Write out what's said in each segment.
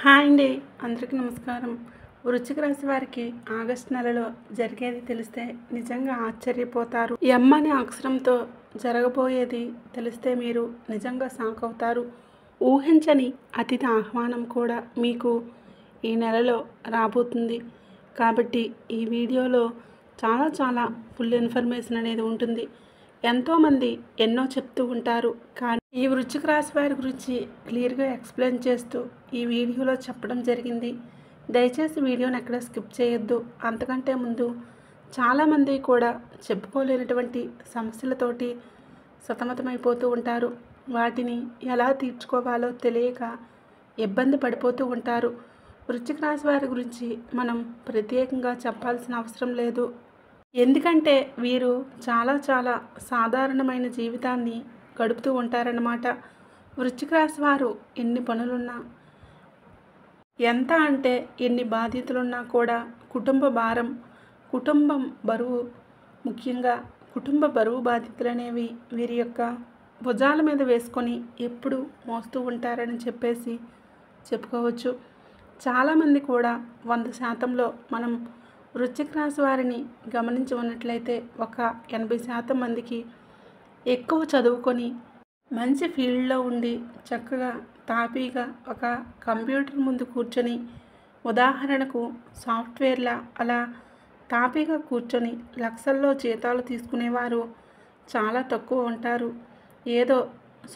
Hi అండి. అందరికీ నమస్కారం. వృశ్చిక రాశి వారికి ఆగస్టు నెలలో జరిగేది తెలిస్తే నిజంగా ఆశ్చర్యపోతారు. ఎం అనే అక్షరంతో జరగబోయేది తెలిస్తే మీరు నిజంగా షాక్ అవుతారు. ఊహించని అతిథి ఆహ్వానం కూడా మీకు ఈ నెలలో రాబోతుంది. కాబట్టి ఈ వీడియోలో చాలా ఫుల్ ఇన్ఫర్మేషన్ అనేది ఉంటుంది. ఎంతోమంది ఎన్నో చెప్తూ ఉంటారు, కానీ ఈ వృశ్చిక రాశి వారి గురించి క్లియర్గా ఎక్స్ప్లెయిన్ చేస్తూ ఈ వీడియోలో చెప్పడం జరిగింది. దయచేసి వీడియోని ఎక్కడ స్కిప్ చేయొద్దు. అంతకంటే ముందు చాలామంది కూడా చెప్పుకోలేనటువంటి సమస్యలతోటి సతమతమైపోతూ ఉంటారు. వాటిని ఎలా తీర్చుకోవాలో తెలియక ఇబ్బంది పడిపోతూ ఉంటారు. వృశ్చిక రాశి వారి గురించి మనం ప్రత్యేకంగా చెప్పాల్సిన అవసరం లేదు. ఎందుకంటే వీరు చాలా సాధారణమైన జీవితాన్ని గడుపుతూ ఉంటారన్నమాట. వృశ్చిక రాశి వారు ఎన్ని పనులున్నా, ఎంత అంటే ఎన్ని బాధ్యతలున్నా కూడా కుటుంబ భారం, కుటుంబం బరువు, ముఖ్యంగా కుటుంబ బరువు బాధ్యతలు అనేవి వీరి యొక్క భుజాల మీద వేసుకొని ఎప్పుడు మోస్తూ ఉంటారని చెప్పేసి చెప్పుకోవచ్చు. చాలామంది కూడా 100%లో మనం వృశ్చిక రాశి వారిని గమనించి ఉన్నట్లయితే ఒక 80% మందికి ఎక్కువ చదువుకొని మంచి ఫీల్డ్లో ఉండి చక్కగా తాపీగా ఒక కంప్యూటర్ ముందు కూర్చొని, ఉదాహరణకు సాఫ్ట్వేర్లా అలా తాపీగా కూర్చొని లక్షల్లో జీతాలు తీసుకునేవారు చాలా తక్కువ ఉంటారు. ఏదో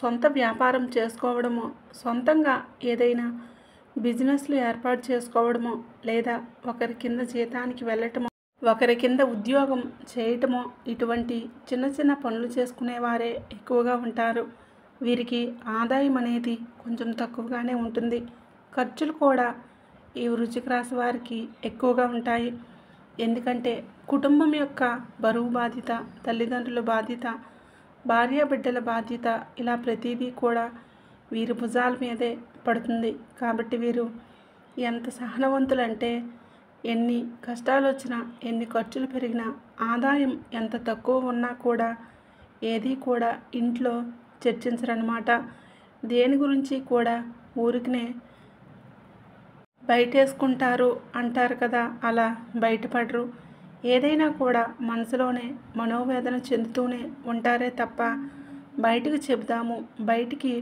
సొంత వ్యాపారం చేసుకోవడమో, సొంతంగా ఏదైనా బిజినెస్లు ఏర్పాటు చేసుకోవడమో, లేదా ఒకరి కింద జీతానికి వెళ్ళటమో, ఒకరి కింద ఉద్యోగం చేయటమో, ఇటువంటి చిన్న పనులు చేసుకునేవారే ఎక్కువగా ఉంటారు. వీరికి ఆదాయం అనేది కొంచెం తక్కువగానే ఉంటుంది. ఖర్చులు కూడా ఈ వృశ్చిక రాశి వారికి ఎక్కువగా ఉంటాయి. ఎందుకంటే కుటుంబం యొక్క బరువు బాధ్యత, తల్లిదండ్రుల బాధ్యత, భార్యాబిడ్డల బాధ్యత, ఇలా ప్రతిదీ కూడా వీరి భుజాల మీదే పడుతుంది. కాబట్టి వీరు ఎంత సహనవంతులంటే ఎన్ని కష్టాలు వచ్చినా, ఎన్ని ఖర్చులు పెరిగినా, ఆదాయం ఎంత తక్కువ ఉన్నా కూడా ఏది కూడా ఇంట్లో చర్చించరన్నమాట. దేని గురించి కూడా ఊరికనే బయటేసుకుంటారు అంటారు కదా, అలా బయటపడరు. ఏదైనా కూడా మనసులోనే మనోవేదన చెందుతూనే ఉంటారే తప్ప బయటికి చెబుదాము, బయటికి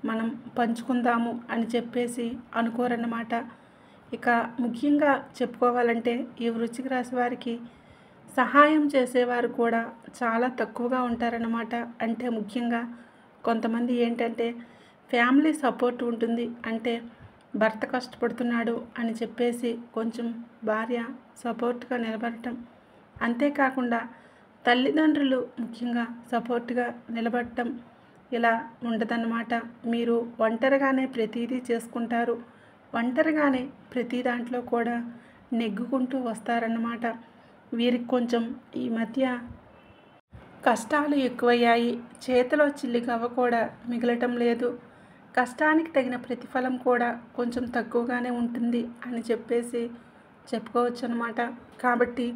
మనం పంచుకుందాము అని చెప్పేసి అనుకోరన్నమాట. ఇక ముఖ్యంగా చెప్పుకోవాలంటే ఈ వృశ్చిక రాశి వారికి సహాయం చేసేవారు కూడా చాలా తక్కువగా ఉంటారన్నమాట. అంటే ముఖ్యంగా కొంతమంది ఏంటంటే ఫ్యామిలీ సపోర్ట్ ఉంటుంది. అంటే భర్త కష్టపడుతున్నాడు అని చెప్పేసి కొంచెం భార్య సపోర్ట్గా నిలబడటం, అంతేకాకుండా తల్లిదండ్రులు ముఖ్యంగా సపోర్ట్గా నిలబడటం ఇలా ఉండదన్నమాట. మీరు ఒంటరిగానే ప్రతిదీ చేసుకుంటారు. ఒంటరిగానే ప్రతి దాంట్లో కూడా నెగ్గుకుంటూ వస్తారన్నమాట. వీరికి కొంచెం ఈ మధ్య కష్టాలు ఎక్కువయ్యాయి. చేతిలో చిల్లిగవ్వ కూడా మిగలటం లేదు. కష్టానికి తగిన ప్రతిఫలం కూడా కొంచెం తక్కువగానే ఉంటుంది అని చెప్పేసి చెప్పుకోవచ్చు అన్నమాట. కాబట్టి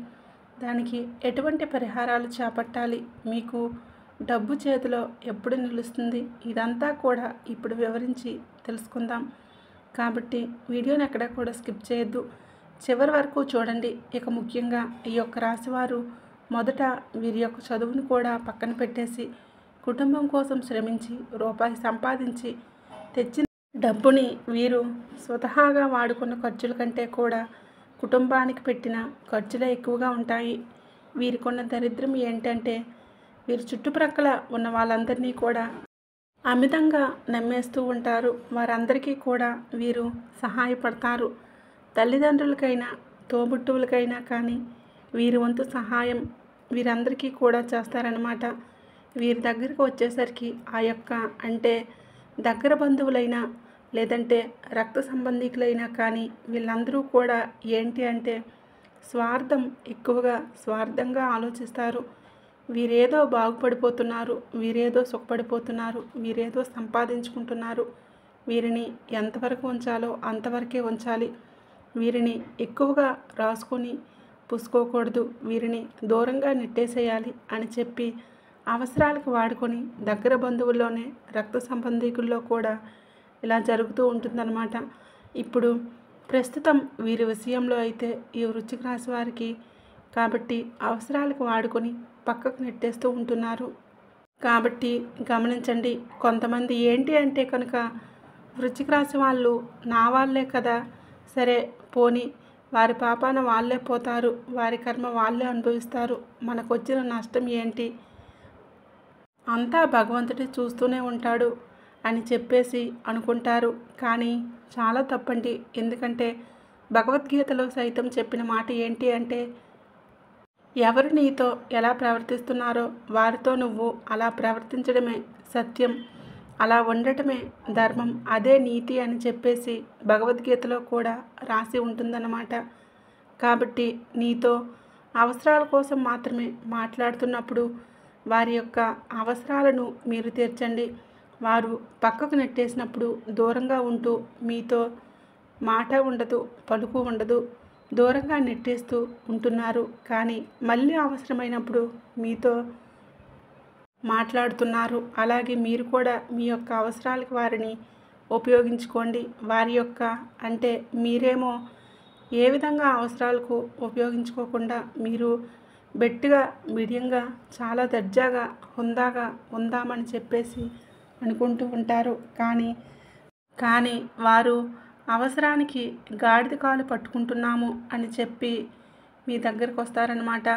దానికి ఎటువంటి పరిహారాలు చేపట్టాలి, మీకు డబ్బు చేతిలో ఎప్పుడు నిలుస్తుంది, ఇదంతా కూడా ఇప్పుడు వివరించి తెలుసుకుందాం. కాబట్టి వీడియోని ఎక్కడ కూడా స్కిప్ చేయొద్దు, చివరి వరకు చూడండి. ఇక ముఖ్యంగా ఈ యొక్క రాశివారు మొదట వీరి యొక్క చదువును కూడా పక్కన పెట్టేసి కుటుంబం కోసం శ్రమించి రూపాయి సంపాదించి తెచ్చిన డబ్బుని వీరు స్వతహాగా వాడుకున్న ఖర్చుల కంటే కూడా కుటుంబానికి పెట్టిన ఖర్చులే ఎక్కువగా ఉంటాయి. వీరికున్న దరిద్రం ఏంటంటే వీరి చుట్టుప్రక్కల ఉన్న వాళ్ళందరినీ కూడా అమితంగా నమ్మేస్తూ ఉంటారు. వారందరికీ కూడా వీరు సహాయపడతారు. తల్లిదండ్రులకైనా తోబుట్టువులకైనా కానీ వీరి వంతు సహాయం వీరందరికీ కూడా చేస్తారన్నమాట. వీరి దగ్గరకు వచ్చేసరికి ఆ యొక్క అంటే దగ్గర బంధువులైనా లేదంటే రక్త సంబంధికులైనా కానీ వీళ్ళందరూ కూడా ఏంటి అంటే స్వార్థంగా ఆలోచిస్తారు. వీరేదో బాగుపడిపోతున్నారు, వీరేదో సుఖపడిపోతున్నారు, వీరేదో సంపాదించుకుంటున్నారు, వీరిని ఎంతవరకు ఉంచాలో అంతవరకే ఉంచాలి, వీరిని ఎక్కువగా రాసుకొని పూసుకోకూడదు, వీరిని దూరంగా నెట్టేసేయాలి అని చెప్పి అవసరాలకు వాడుకొని దగ్గర బంధువుల్లోనే రక్త సంబంధికుల్లో కూడా ఇలా జరుగుతూ ఉంటుందన్నమాట. ఇప్పుడు ప్రస్తుతం వీరి విషయంలో అయితే ఈ వృశ్చిక రాశి వారికి కాబట్టి అవసరాలకు వాడుకొని పక్కకు నెట్టేస్తూ ఉంటున్నారు. కాబట్టి గమనించండి. కొంతమంది ఏంటి అంటే కనుక వృశ్చిక రాశి వాళ్ళు నా వాళ్ళే కదా, సరే పోనీ వారి పాపాన వాళ్ళే పోతారు, వారి కర్మ వాళ్ళే అనుభవిస్తారు, మనకు వచ్చిన నష్టం ఏంటి, అంతా భగవంతుడే చూస్తూనే ఉంటాడు అని చెప్పేసి అనుకుంటారు. కానీ చాలా తప్పండి. ఎందుకంటే భగవద్గీతలో సైతం చెప్పిన మాట ఏంటి అంటే, ఎవరు నీతో ఎలా ప్రవర్తిస్తున్నారో వారితో నువ్వు అలా ప్రవర్తించడమే సత్యం, అలా ఉండటమే ధర్మం, అదే నీతి అని చెప్పేసి భగవద్గీతలో కూడా రాసి ఉంటుందన్నమాట. కాబట్టి నీతో అవసరాల కోసం మాత్రమే మాట్లాడుతున్నప్పుడు వారి యొక్క అవసరాలను మీరు తీర్చండి. వారు పక్కకు నెట్టేసినప్పుడు దూరంగా ఉంటూ మీతో మాట ఉండదు, పలుకు ఉండదు, దూరంగా నెట్టేస్తూ ఉంటున్నారు. కానీ మళ్ళీ అవసరమైనప్పుడు మీతో మాట్లాడుతున్నారు. అలాగే మీరు కూడా మీ యొక్క అవసరాలకు వారిని ఉపయోగించుకోండి. వారి యొక్క అంటే మీరేమో ఏ విధంగా అవసరాలకు ఉపయోగించుకోకుండా మీరు బెట్టుగా బిడియంగా చాలా దర్జాగా హుందాగా ఉందామని చెప్పేసి అనుకుంటూ ఉంటారు. కానీ వారు అవసరానికి గాడిద కాలు పట్టుకుంటున్నాము అని చెప్పి మీ దగ్గరకు వస్తారనమాట.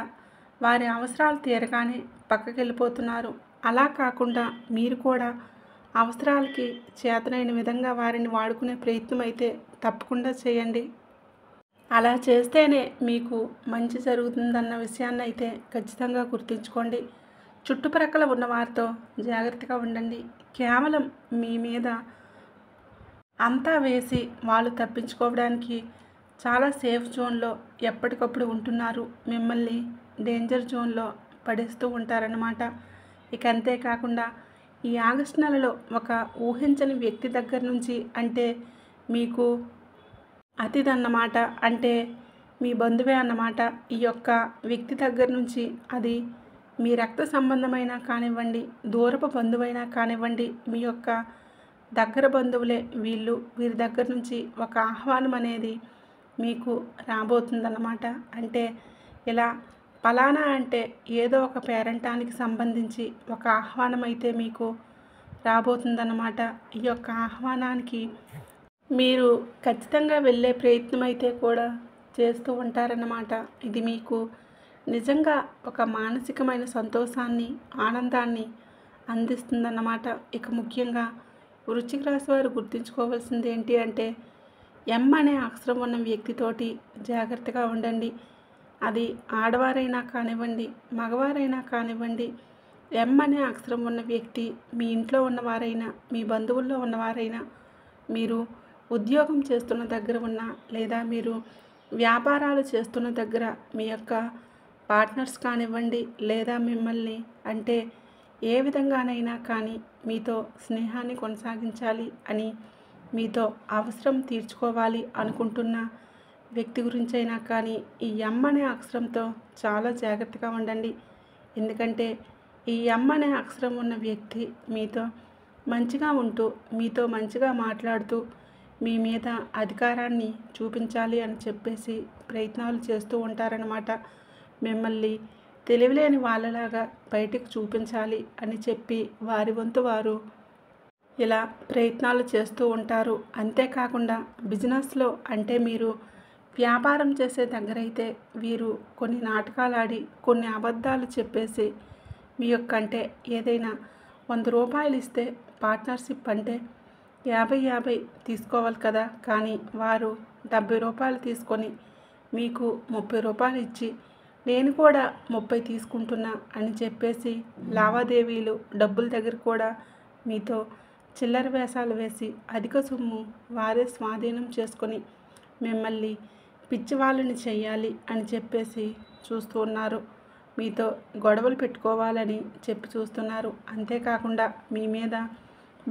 వారి అవసరాలు తీరగానే పక్కకి వెళ్ళిపోతున్నారు. అలా కాకుండా మీరు కూడా అవసరాలకి చేతనైన విధంగా వారిని వాడుకునే ప్రయత్నం అయితే తప్పకుండా చేయండి. అలా చేస్తేనే మీకు మంచి జరుగుతుందన్న విషయాన్ని అయితే ఖచ్చితంగా గుర్తుంచుకోండి. చుట్టుప్రక్కల ఉన్న వారితో జాగ్రత్తగా ఉండండి. కేవలం మీ మీద అంతా వేసి వాళ్ళు తప్పించుకోవడానికి చాలా సేఫ్ జోన్లో ఎప్పటికప్పుడు ఉంటున్నారు. మిమ్మల్ని డేంజర్ జోన్లో పడేస్తూ ఉంటారన్నమాట. ఇక అంతేకాకుండా ఈ ఆగస్టు నెలలో ఒక ఊహించని వ్యక్తి దగ్గర నుంచి, అంటే మీకు అతిథన్నమాట, అంటే మీ బంధువే అన్నమాట. ఈ యొక్క వ్యక్తి దగ్గర నుంచి, అది మీ రక్త సంబంధమైనా కానివ్వండి, దూరపు బంధువైనా కానివ్వండి, మీ యొక్క దగ్గర బంధువులే వీరి దగ్గర నుంచి ఒక ఆహ్వానం అనేది మీకు రాబోతుందన్నమాట. అంటే ఇలా ఫలానా అంటే ఏదో ఒక పేరంటానికి సంబంధించి ఒక ఆహ్వానం అయితే మీకు రాబోతుందన్నమాట. ఈ యొక్క ఆహ్వానానికి మీరు ఖచ్చితంగా వెళ్ళే ప్రయత్నం అయితే కూడా చేస్తూ ఉంటారన్నమాట. ఇది మీకు నిజంగా ఒక మానసికమైన సంతోషాన్ని, ఆనందాన్ని అందిస్తుందన్నమాట. ఇక ముఖ్యంగా వృశ్చిక రాశి వారు గుర్తుంచుకోవాల్సింది ఏంటి అంటే, ఎం అనే అక్షరం ఉన్న వ్యక్తితోటి జాగ్రత్తగా ఉండండి. అది ఆడవారైనా కానివ్వండి, మగవారైనా కానివ్వండి. ఎం అనే అక్షరం ఉన్న వ్యక్తి మీ ఇంట్లో ఉన్నవారైనా, మీ బంధువుల్లో ఉన్నవారైనా, మీరు ఉద్యోగం చేస్తున్న దగ్గర ఉన్నా, లేదా మీరు వ్యాపారాలు చేస్తున్న దగ్గర మీ యొక్క పార్ట్నర్స్ కానివ్వండి, లేదా మిమ్మల్ని అంటే ఏ విధంగానైనా కానీ మీతో స్నేహాన్ని కొనసాగించాలి అని, మీతో అవసరం తీర్చుకోవాలి అనుకుంటున్న వ్యక్తి గురించైనా కానీ ఈ ఎం అనే అక్షరంతో చాలా జాగ్రత్తగా ఉండండి. ఎందుకంటే ఈ ఎం అనే అక్షరం ఉన్న వ్యక్తి మీతో మంచిగా ఉంటూ, మీతో మంచిగా మాట్లాడుతూ, మీ మీద అధికారాన్ని చూపించాలి అని చెప్పేసి ప్రయత్నాలు చేస్తూ ఉంటారనమాట. మిమ్మల్ని తెలివిలేని వాళ్ళలాగా బయటికి చూపించాలి అని చెప్పి వారి వంతు వారు ఇలా ప్రయత్నాలు చేస్తూ ఉంటారు. అంతేకాకుండా బిజినెస్లో అంటే మీరు వ్యాపారం చేసే దగ్గరైతే వీరు కొన్ని నాటకాలు ఆడి, కొన్ని అబద్ధాలు చెప్పేసి మీ యొక్క అంటే ఏదైనా 100 రూపాయలు ఇస్తే పార్ట్నర్షిప్ అంటే 50-50 తీసుకోవాలి కదా, కానీ వారు 70 రూపాయలు తీసుకొని మీకు 30 రూపాయలు ఇచ్చి నేను కూడా 30 తీసుకుంటున్నా అని చెప్పేసి లావాదేవీలు డబ్బుల దగ్గర కూడా మీతో చిల్లర వేషాలు వేసి అధిక సొమ్ము వారే స్వాధీనం చేసుకొని మిమ్మల్ని పిచ్చివాళ్ళని చేయాలి అని చెప్పేసి చూస్తూ ఉన్నారు. మీతో గొడవలు పెట్టుకోవాలని చెప్పి చూస్తున్నారు. అంతేకాకుండా మీ మీద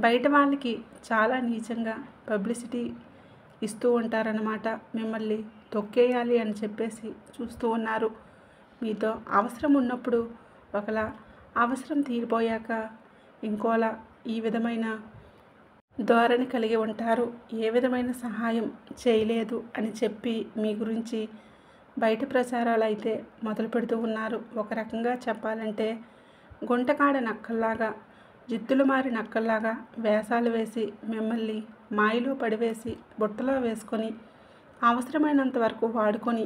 బయట వాళ్ళకి చాలా నీచంగా పబ్లిసిటీ ఇస్తూ ఉంటారన్నమాట. మిమ్మల్ని తొక్కేయాలి అని చెప్పేసి చూస్తూ ఉన్నారు. మీతో అవసరం ఉన్నప్పుడు ఒకలా, అవసరం తీరిపోయాక ఇంకోలా ఈ విధమైన ధోరణి కలిగి ఉంటారు. ఏ విధమైన సహాయం చేయలేదు అని చెప్పి మీ గురించి బయట ప్రచారాలు అయితే మొదలు పెడుతూ ఉన్నారు. ఒక రకంగా చెప్పాలంటే గుంటకాడ నక్కల్లాగా, జిత్తులు మారి నక్కల్లాగా వేషాలు వేసి మిమ్మల్ని మాయలో పడివేసి బుట్టలో వేసుకొని అవసరమైనంత వరకు వాడుకొని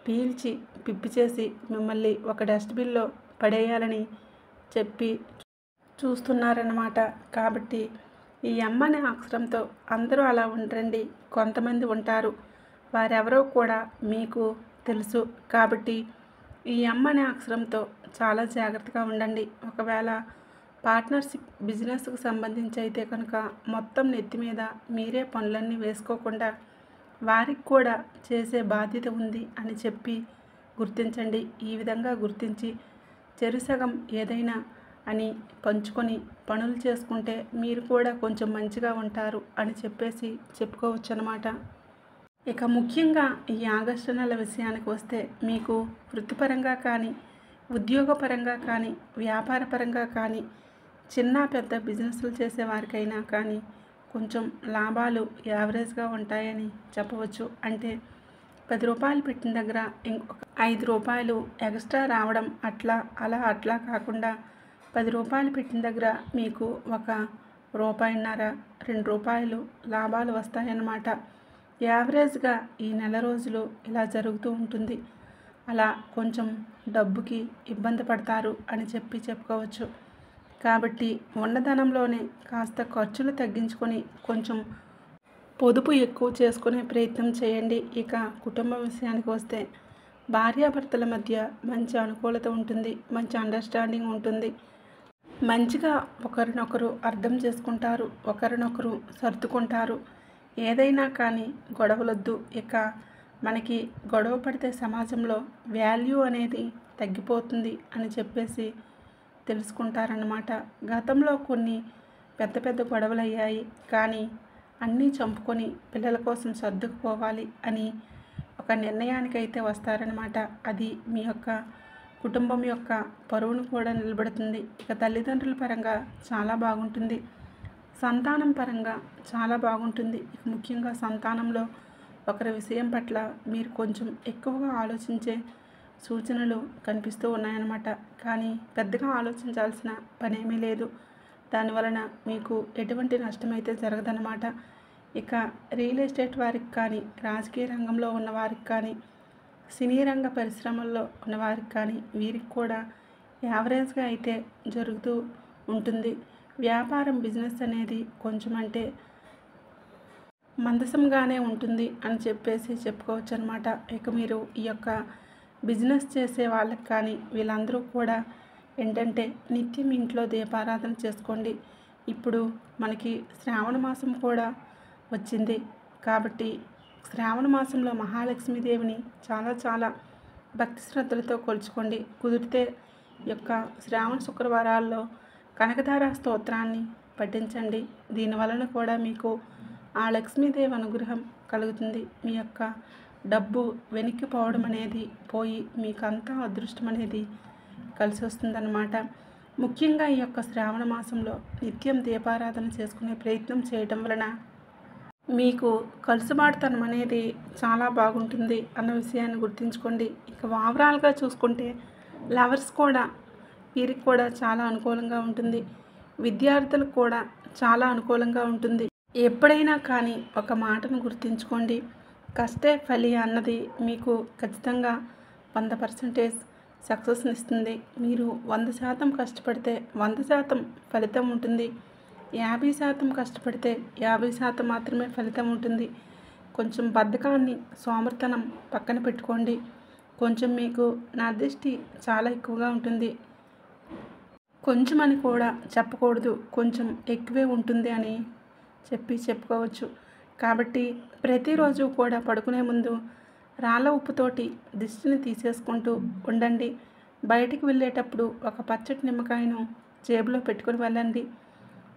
పీల్చి పిప్పి చేసి మిమ్మల్ని ఒక డస్ట్బిన్లో పడేయాలని చెప్పి చూస్తున్నారన్నమాట. కాబట్టి ఈ ఎమ్ అనే అక్షరంతో అందరూ అలా ఉండరండి. కొంతమంది ఉంటారు. వారెవరో కూడా మీకు తెలుసు. కాబట్టి ఈ ఎమ్ అనే అక్షరంతో చాలా జాగ్రత్తగా ఉండండి. ఒకవేళ పార్ట్నర్షిప్ బిజినెస్కు సంబంధించి అయితే కనుక మొత్తం నెత్తి మీద మీరే పనులన్నీ వేసుకోకుండా వారికి కూడా చేసే బాధ్యత ఉంది అని చెప్పి గుర్తించండి. ఈ విధంగా గుర్తించి చెరుసగం ఏదైనా అని పంచుకొని పనులు చేసుకుంటే మీరు కూడా కొంచెం మంచిగా ఉంటారు అని చెప్పేసి చెప్పుకోవచ్చు అన్నమాట. ఇక ముఖ్యంగా ఈ ఆగస్టు నెల విషయానికి వస్తే మీకు వృత్తిపరంగా కానీ, ఉద్యోగపరంగా కానీ, వ్యాపారపరంగా కానీ, చిన్న పెద్ద బిజినెస్లు చేసేవారికైనా కానీ కొంచెం లాభాలు యావరేజ్గా ఉంటాయని చెప్పవచ్చు. అంటే 10 రూపాయలు పెట్టిన దగ్గర ఇంకొక 5 రూపాయలు ఎక్స్ట్రా రావడం అట్లా కాకుండా 10 రూపాయలు పెట్టిన దగ్గర మీకు ఒక రూపాయిన్నర, 2 రూపాయలు లాభాలు వస్తాయన్నమాట. యావరేజ్గా ఈ నెల రోజులు ఇలా జరుగుతూ ఉంటుంది. అలా కొంచెం డబ్బుకి ఇబ్బంది పడతారు అని చెప్పుకోవచ్చు. కాబట్టి ఉన్నధనంలోనే కాస్త ఖర్చులు తగ్గించుకొని కొంచెం పొదుపు ఎక్కువ చేసుకునే ప్రయత్నం చేయండి. ఇక కుటుంబం విషయానికి వస్తే భార్యాభర్తల మధ్య మంచి అనుకూలత ఉంటుంది. మంచి అండర్స్టాండింగ్ ఉంటుంది. మంచిగా ఒకరినొకరు అర్థం చేసుకుంటారు. ఒకరినొకరు సర్దుకుంటారు. ఏదైనా కానీ గొడవలొద్దు. ఇక మనకి గొడవ పడితే సమాజంలో వాల్యూ అనేది తగ్గిపోతుంది అని చెప్పేసి తెలుసుకుంటారన్నమాట. గతంలో కొన్ని పెద్ద గొడవలు అయ్యాయి. కానీ అన్నీ చంపుకొని పిల్లల కోసం సర్దుకుపోవాలి అని ఒక నిర్ణయానికి అయితే వస్తారనమాట. అది మీ యొక్క కుటుంబం యొక్క పరువును కూడా నిలబెడుతుంది. ఇక తల్లిదండ్రుల పరంగా చాలా బాగుంటుంది. సంతానం పరంగా చాలా బాగుంటుంది. ఇక ముఖ్యంగా సంతానంలో ఒకరి విషయం పట్ల మీరు కొంచెం ఎక్కువగా ఆలోచించే సూచనలు కనిపిస్తూ ఉన్నాయన్నమాట. కానీ పెద్దగా ఆలోచించాల్సిన పనేమీ లేదు. దానివలన మీకు ఎటువంటి నష్టమైతే జరగదన్నమాట. ఇక రియల్ ఎస్టేట్ వారికి కానీ, రాజకీయ రంగంలో ఉన్నవారికి కానీ, సినీ రంగ పరిశ్రమల్లో ఉన్నవారికి కానీ వీరికి కూడా యావరేజ్గా అయితే జరుగుతూ ఉంటుంది. వ్యాపారం బిజినెస్ అనేది కొంచెం అంటే మందసంగానే ఉంటుంది అని చెప్పేసి చెప్పుకోవచ్చు అనమాట. ఇక మీరు ఈ యొక్క బిజినెస్ చేసే వాళ్ళకి కానీ వీళ్ళందరూ కూడా ఏంటంటే నిత్యం ఇంట్లో దీపారాధన చేసుకోండి. ఇప్పుడు మనకి శ్రావణ మాసం కూడా వచ్చింది. కాబట్టి శ్రావణ మాసంలో మహాలక్ష్మీదేవిని చాలా భక్తి శ్రద్ధలతో కొలుచుకోండి. కుదిరితే యొక్క శ్రావణ శుక్రవారాల్లో కనకధార స్తోత్రాన్ని పఠించండి. దీనివలన కూడా మీకు ఆ లక్ష్మీదేవి అనుగ్రహం కలుగుతుంది. మీ యొక్క డబ్బు వెనక్కిపోవడం అనేది పోయి మీకు అంతా అదృష్టం అనేది కలిసి వస్తుందన్నమాట. ముఖ్యంగా ఈ యొక్క శ్రావణ మాసంలో నిత్యం దీపారాధన చేసుకునే ప్రయత్నం చేయటం వలన మీకు కలుసుబాటుతనం అనేది చాలా బాగుంటుంది అన్న విషయాన్ని గుర్తుంచుకోండి. ఇక ఓవరాల్గా చూసుకుంటే లవర్స్ కూడా వీరికి కూడా చాలా అనుకూలంగా ఉంటుంది. విద్యార్థులకు కూడా చాలా అనుకూలంగా ఉంటుంది. ఎప్పుడైనా కానీ ఒక మాటను గుర్తుంచుకోండి. కష్టే ఫలి అన్నది మీకు ఖచ్చితంగా 100% సక్సెస్ని ఇస్తుంది. మీరు 100% కష్టపడితే 100% ఫలితం ఉంటుంది. 50% కష్టపడితే 50% మాత్రమే ఫలితం ఉంటుంది. కొంచెం బద్ధకాన్ని, సోమరితనం పక్కన పెట్టుకోండి. కొంచెం మీకు నా దృష్టి చాలా ఎక్కువగా ఉంటుంది. కొంచెం అని కూడా చెప్పకూడదు, కొంచెం ఎక్కువే ఉంటుంది అని చెప్పుకోవచ్చు. కాబట్టి ప్రతిరోజు కూడా పడుకునే ముందు రాళ్ళ ఉప్పుతోటి దిష్టిని తీసేసుకుంటూ ఉండండి. బయటికి వెళ్ళేటప్పుడు ఒక పచ్చటి నిమ్మకాయను జేబులో పెట్టుకుని వెళ్ళండి.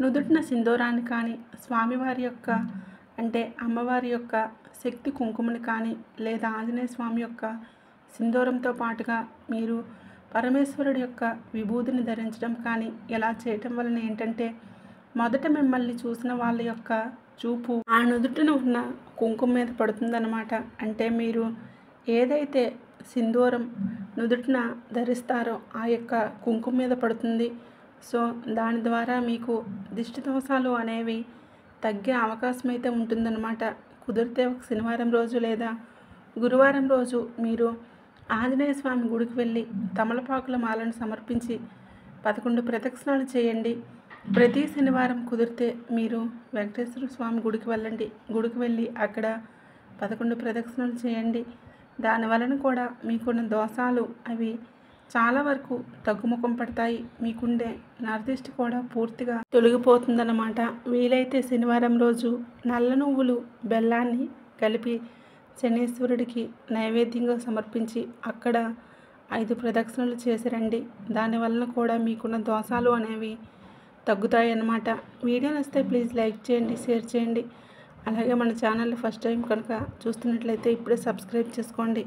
నుదుటిన సింధూరాన్ని కానీ, స్వామివారి యొక్క అంటే అమ్మవారి యొక్క శక్తి కుంకుమని కానీ, లేదా ఆంజనేయ స్వామి యొక్క సింధూరంతో పాటుగా మీరు పరమేశ్వరుడి యొక్క విభూతిని ధరించడం కానీ ఇలా చేయటం వలన ఏంటంటే మొదట మిమ్మల్ని చూసిన వాళ్ళ యొక్క చూపు ఆ నుదుటిన ఉన్న కుంకుమ మీద పడుతుందన్నమాట. అంటే మీరు ఏదైతే సింధూరం నుదుటిన ధరిస్తారో ఆ యొక్క కుంకుమ మీద పడుతుంది. సో దాని ద్వారా మీకు దిష్టి దోషాలు అనేవి తగ్గే అవకాశం అయితే ఉంటుందన్నమాట. కుదిరితే ఒక శనివారం రోజు లేదా గురువారం రోజు మీరు ఆంజనేయ స్వామి గుడికి వెళ్ళి తమలపాకుల మాలను సమర్పించి 11 ప్రదక్షిణాలు చేయండి. ప్రతి శనివారం కుదిరితే మీరు వెంకటేశ్వర స్వామి గుడికి వెళ్ళండి. గుడికి వెళ్ళి అక్కడ 11 ప్రదక్షిణాలు చేయండి. దానివలన కూడా మీకున్న దోషాలు అవి చాలా వరకు తగ్గుముఖం పడతాయి. మీకుండే నరదిష్టి కూడా పూర్తిగా తొలగిపోతుందన్నమాట. వీలైతే శనివారం రోజు నల్ల నువ్వులు బెల్లాన్ని కలిపి శనీశ్వరుడికి నైవేద్యంగా సమర్పించి అక్కడ 5 ప్రదక్షిణలు చేసి రండి. దానివలన కూడా మీకున్న దోషాలు అనేవి తగ్గుతాయి అన్నమాట. వీడియో నచ్చితే ప్లీజ్ లైక్ చేయండి, షేర్ చేయండి. అలాగే మన ఛానల్ ఫస్ట్ టైం కనుక చూస్తున్నట్లయితే ఇప్పుడే సబ్స్క్రైబ్ చేసుకోండి.